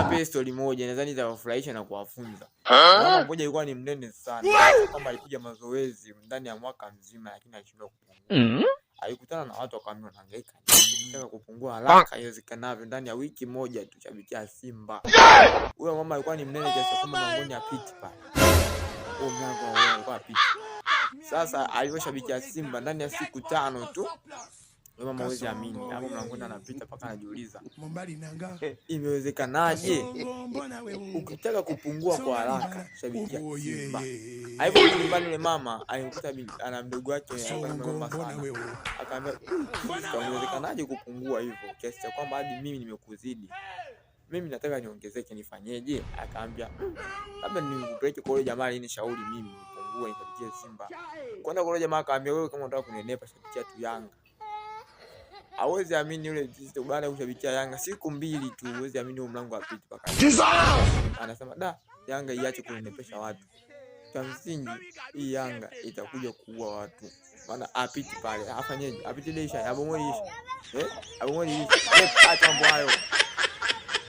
niwape story moja nadhani itawafurahisha na kuwafunza. Mama mmoja alikuwa ni mnene sana, kama alipiga mazoezi ndani ya mwaka mzima lakini alishindwa kupungua. Alikutana na watu akamwambia unahangaika nataka kupungua haraka iwezekanavyo ndani ya wiki moja tu shabikia Simba. Huyo mama alikuwa ni mnene kiasi kwamba mlangoni apiti pale. Huyo mlango alikuwa apiti. Sasa alivyoshabikia Simba ndani ya siku 5 tu. Huyo mama hawezi amini. Hapo mlangoni anapita mpaka anajiuliza. Imewezekanaje? Ukitaka kupungua kwa haraka shabikia Simba. Hapo nyumbani yule mama alimkuta ana mdogo wake anaomba sana. Akaambia inawezekanaje kupungua hivyo kiasi cha kwamba hadi mimi nimekuzidi. Mimi nataka niongezeke nifanyeje? Akaambia labda nikupeleke kwa yule jamaa alinishauri mimi nipungue nishabikie Simba. Kwenda kwa yule jamaa akaambia wewe kama unataka kunenepa shabikia tu Yanga. Hawezi amini yule Jisto baada ya kushabikia Yanga siku 2 tu hawezi amini huo mlango apiti paka. Anasema da Yanga iache kunenepesha watu. Kwa msingi hii Yanga itakuja kuua watu. Maana apiti pale afanyeje? Apiti leisha, abomoni leisha. Abomoni leisha. Acha mambo hayo.